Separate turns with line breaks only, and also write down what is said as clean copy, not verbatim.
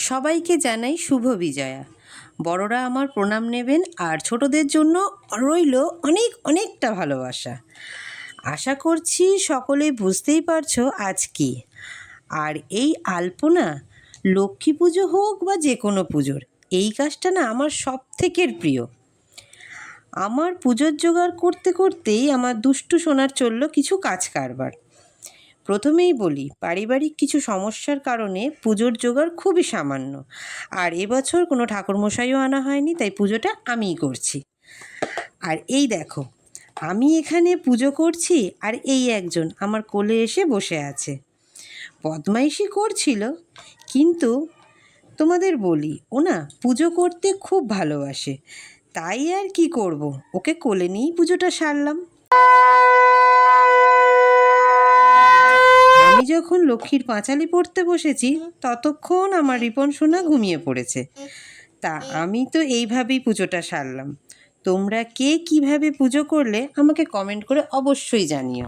সবাইকে জানাই শুভ বিজয়া। বড়রা আমার প্রণাম নেবেন, আর ছোটদের জন্য রইল অনেক অনেকটা ভালোবাসা। আশা করছি সকলে বুঝতেই পারছো আজ কি। আর এই আলপনা, লক্ষ্মী পুজো হোক বা যে কোনো পুজোর, এই কাজটা না আমার সব থেকে প্রিয়। আমার পুজোর জোগাড় করতে করতেই আমার দুষ্টু সোনার চলল কিছু কাজ কারবার। প্রথমেই বলি, পারিবারিক কিছু সমস্যার কারণে পুজোর জোগাড় খুবই সামান্য। আর এবছর কোনো ঠাকুরমশাইও আনা হয়নি, তাই পুজোটা আমিই করছি। আর এই দেখো, আমি এখানে পুজো করছি, আর এই একজন আমার কোলে এসে বসে আছে। বদমাইশি করছিল, কিন্তু তোমাদের বলি, ও না পুজো করতে খুব ভালোবাসে। তাই আর কি করব, ওকে কোলে নিয়েই পুজোটা সারলাম। আমি যখন লক্ষ্মীর পাঁচালি পড়তে বসেছি, ততক্ষণ আমার রিপন সোনা ঘুমিয়ে পড়েছে। তা আমি তো এইভাবেই পুজোটা সারলাম। তোমরা কে কিভাবে পুজো করলে আমাকে কমেন্ট করে অবশ্যই জানিও।